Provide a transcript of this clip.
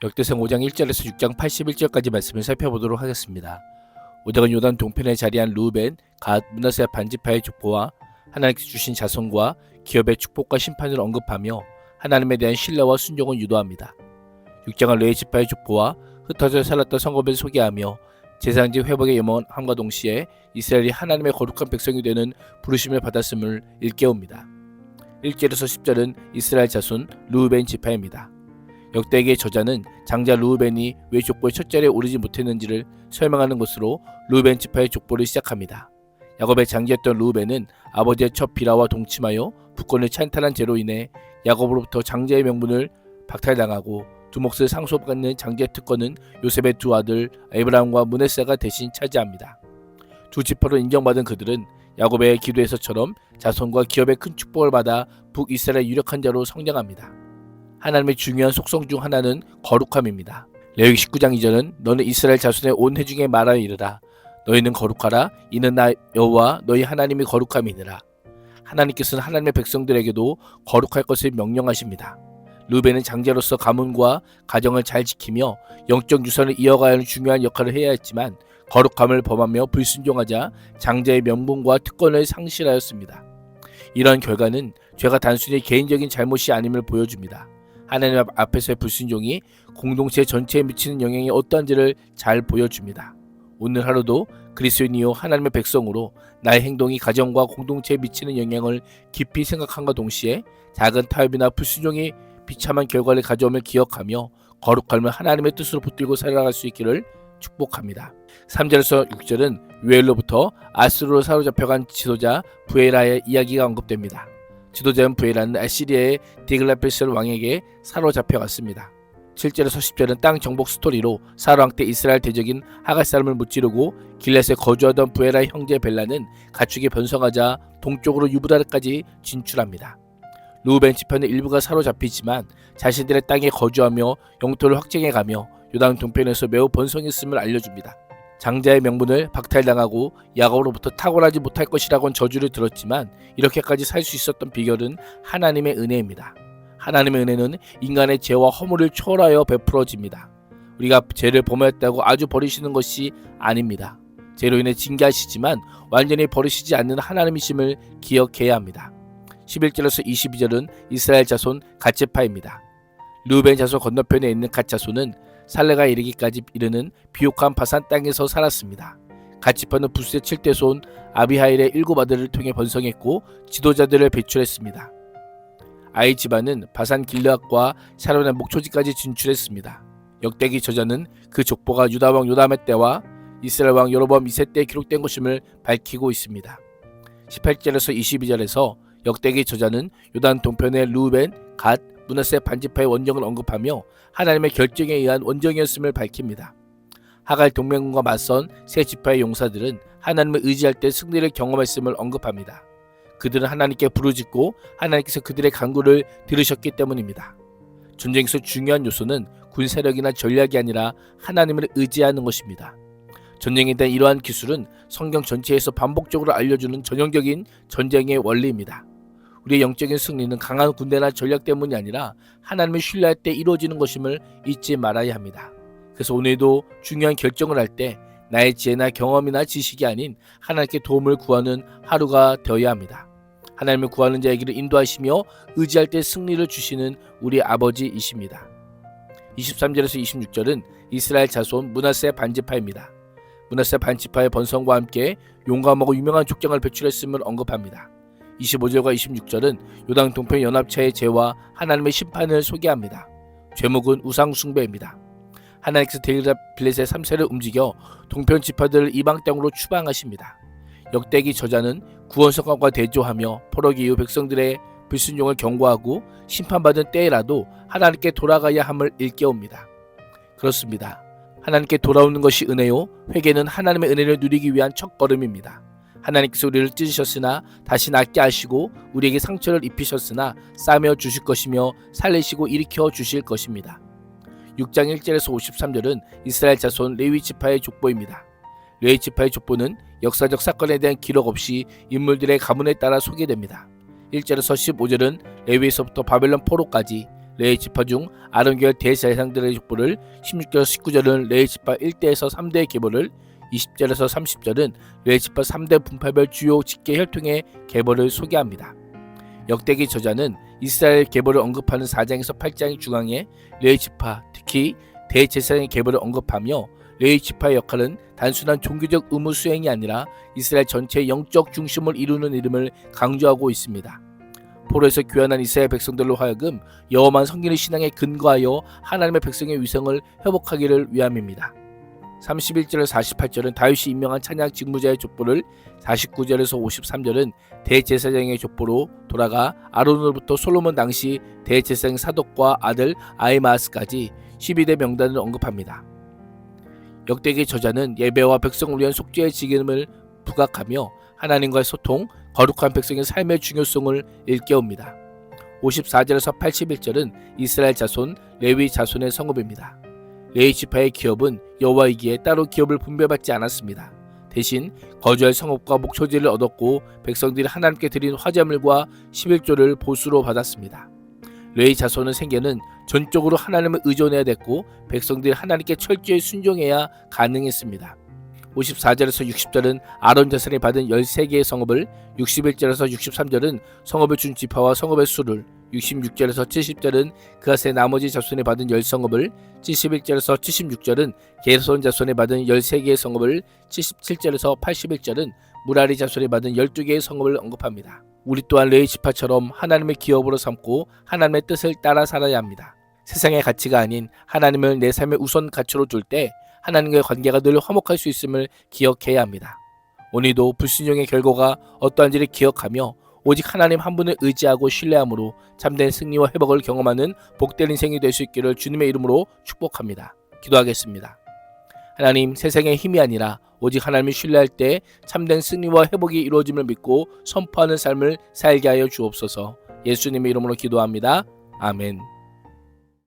역대상 5장 1절에서 6장 81절까지 말씀을 살펴보도록 하겠습니다. 5장은 요단 동편에 자리한 루벤, 갓, 므낫세 반지파의 족보와 하나님께서 주신 자손과 기업의 축복과 심판을 언급하며 하나님에 대한 신뢰와 순종을 유도합니다. 6장은 레위 지파의 족보와 흩어져 살았던 성읍을 소개하며 제사장직 회복의 염원함과 동시에 이스라엘이 하나님의 거룩한 백성이 되는 부르심을 받았음을 일깨웁니다. 1절에서 10절은 이스라엘 자손 루벤 지파입니다. 역대기의 저자는 장자 루벤이 왜 족보의 첫 자리에 오르지 못했는지를 설명하는 것으로 루벤 지파의 족보를 시작합니다. 야곱의 장기였던 루벤은 아버지의 첫 비라와 동침하여 북권을 찬탈한 죄로 인해 야곱으로부터 장자의 명분을 박탈당하고 두 몫을 상속받는 장자의 특권은 요셉의 두 아들 에브라임과 므낫세가 대신 차지합니다. 두 지파로 인정받은 그들은 야곱의 기도에서처럼 자손과 기업의 큰 축복을 받아 북이스라엘의 유력한 자로 성장합니다. 하나님의 중요한 속성 중 하나는 거룩함입니다. 레위기 19장 2절은 너는 이스라엘 자손의 온 회중에 말하여 이르라. 너희는 거룩하라. 이는 나 여호와 너희 하나님이 거룩함이니라. 하나님께서는 하나님의 백성들에게도 거룩할 것을 명령하십니다. 르벤은 장자로서 가문과 가정을 잘 지키며 영적 유산을 이어가야 하는 중요한 역할을 해야 했지만 거룩함을 범하며 불순종하자 장자의 명분과 특권을 상실하였습니다. 이러한 결과는 죄가 단순히 개인적인 잘못이 아님을 보여줍니다. 하나님 앞에서의 불순종이 공동체 전체에 미치는 영향이 어떠한지를 잘 보여줍니다. 오늘 하루도 그리스도인이요 하나님의 백성으로 나의 행동이 가정과 공동체에 미치는 영향을 깊이 생각함과 동시에 작은 타협이나 불순종이 비참한 결과를 가져오며 기억하며 거룩함을 하나님의 뜻으로 붙들고 살아갈 수 있기를 축복합니다. 3절에서 6절은 유엘로부터 아스루로 사로잡혀간 지도자 부에라의 이야기가 언급됩니다. 지도자인 부에라는 아시리아의 디글라필셀 왕에게 사로잡혀갔습니다. 7절에서 10절은 땅 정복 스토리로 사울 왕 때 이스라엘 대적인 하갈 사람을 무찌르고 길렛에 거주하던 부에라의 형제 벨라는 가축이 번성하자 동쪽으로 유브라까지 진출합니다. 루벤 지파는 일부가 사로잡히지만 자신들의 땅에 거주하며 영토를 확장해가며 요단 동편에서 매우 번성했음을 알려줍니다. 장자의 명분을 박탈당하고 야곱으로부터 탁월하지 못할 것이라고는 저주를 들었지만 이렇게까지 살 수 있었던 비결은 하나님의 은혜입니다. 하나님의 은혜는 인간의 죄와 허물을 초월하여 베풀어집니다. 우리가 죄를 범하였다고 아주 버리시는 것이 아닙니다. 죄로 인해 징계하시지만 완전히 버리시지 않는 하나님이심을 기억해야 합니다. 11절에서 22절은 이스라엘 자손 갓 지파입니다. 르우벤 자손 건너편에 있는 갓 자손은 살레가 이르기까지 이르는 비옥한 바산 땅에서 살았습니다. 갓 지파는 부스의 7대 손 아비하일의 7 아들을 통해 번성했고 지도자들을 배출했습니다. 아이 집안은 바산 길르앗과 샤론의 목초지까지 진출했습니다. 역대기 저자는 그 족보가 유다 왕 요담의 때와 이스라엘 왕 여로보암 2세 때 기록된 것임을 밝히고 있습니다. 18절에서 22절에서 역대기 저자는 요단 동편의 르우벤, 갓, 므낫세 반지파의 원정을 언급하며 하나님의 결정에 의한 원정이었음을 밝힙니다. 하갈 동맹군과 맞선 세 지파의 용사들은 하나님을 의지할 때 승리를 경험했음을 언급합니다. 그들은 하나님께 부르짖고 하나님께서 그들의 간구를 들으셨기 때문입니다. 전쟁에서 중요한 요소는 군 세력이나 전략이 아니라 하나님을 의지하는 것입니다. 전쟁에 대한 이러한 기술은 성경 전체에서 반복적으로 알려주는 전형적인 전쟁의 원리입니다. 우리의 영적인 승리는 강한 군대나 전략 때문이 아니라 하나님을 신뢰할 때 이루어지는 것임을 잊지 말아야 합니다. 그래서 오늘도 중요한 결정을 할 때 나의 지혜나 경험이나 지식이 아닌 하나님께 도움을 구하는 하루가 되어야 합니다. 하나님을 구하는 자에게를 인도하시며 의지할 때 승리를 주시는 우리 아버지이십니다. 23절에서 26절은 이스라엘 자손 므낫세 반지파입니다. 므낫세 반지파의 번성과 함께 용감하고 유명한 족장을 배출했음을 언급합니다. 25절과 26절은 요단 동편 연합체의 죄와 하나님의 심판을 소개합니다. 제목은 우상 숭배입니다. 하나님께서 데일라필렛의 3세를 움직여 동편 지파들을 이방 땅으로 추방하십니다. 역대기 저자는 구원성과과 대조하며 포로기 이후 백성들의 불순종을 경고하고 심판받은 때에라도 하나님께 돌아가야 함을 일깨웁니다. 그렇습니다. 하나님께 돌아오는 것이 은혜요, 회개는 하나님의 은혜를 누리기 위한 첫걸음입니다. 하나님께서 우리를 찢으셨으나 다시 낫게 하시고 우리에게 상처를 입히셨으나 싸매어 주실 것이며 살리시고 일으켜 주실 것입니다. 6장 1절에서 53절은 이스라엘 자손 레위 지파의 족보입니다. 레위 지파의 족보는 역사적 사건에 대한 기록 없이 인물들의 가문에 따라 소개됩니다. 1절에서 15절은 레위에서부터 바벨론 포로까지, 레위 지파 중 아론계열 대제사장들의 족보를, 16절에서 19절은 레위 지파 1대에서 3대의 계보를, 20절에서 30절은 레위 지파 3대 분파별 주요 직계 혈통의 계보를 소개합니다. 역대기 저자는 이스라엘 계보를 언급하는 4장에서 8장의 중앙에 레위 지파, 특히 대제사장의 계보를 언급하며 레위 지파의 역할은 단순한 종교적 의무 수행이 아니라 이스라엘 전체의 영적 중심을 이루는 이름을 강조하고 있습니다. 포로에서 귀환한 이스라엘 백성들로 하여금 여호와만 섬기는 신앙에 근거하여 하나님의 백성의 위성을 회복하기를 위함입니다. 31절에서 48절은 다윗이 임명한 찬양 직무자의 족보를, 49절에서 53절은 대제사장의 족보로 돌아가 아론으로부터 솔로몬 당시 대제사장 사독과 아들 아히마아스까지 12대 명단을 언급합니다. 역대기 저자는 예배와 백성을 위한 속죄의 직임을 부각하며 하나님과의 소통, 거룩한 백성의 삶의 중요성을 일깨웁니다. 54절에서 81절은 이스라엘 자손, 레위 자손의 성읍입니다. 레위 지파의 기업은 여호와이기에 따로 기업을 분배받지 않았습니다. 대신 거주할 성읍과 목초지를 얻었고 백성들이 하나님께 드린 화제물과 11조를 보수로 받았습니다. 레위 자손의 생계는 전적으로 하나님을 의존해야 됐고 백성들이 하나님께 철저히 순종해야 가능했습니다. 54절에서 60절은 아론 자손이 받은 13개의 성읍을, 61절에서 63절은 성읍을 준 지파와 성읍의 수를, 66절에서 70절은 그앗의 나머지 자손이 받은 10성읍을, 71절에서 76절은 게르손 자손이 받은 13개의 성읍을, 77절에서 81절은 무라리 자손이 받은 12개의 성읍을 언급합니다. 우리 또한 레위 지파처럼 하나님의 기업으로 삼고 하나님의 뜻을 따라 살아야 합니다. 세상의 가치가 아닌 하나님을 내 삶의 우선 가치로 둘 때 하나님과의 관계가 늘 화목할 수 있음을 기억해야 합니다. 오늘도 불순종의 결과가 어떠한지를 기억하며 오직 하나님 한 분을 의지하고 신뢰함으로 참된 승리와 회복을 경험하는 복된 인생이 될 수 있기를 주님의 이름으로 축복합니다. 기도하겠습니다. 하나님, 세상의 힘이 아니라 오직 하나님을 신뢰할 때 참된 승리와 회복이 이루어짐을 믿고 선포하는 삶을 살게 하여 주옵소서. 예수님의 이름으로 기도합니다. 아멘.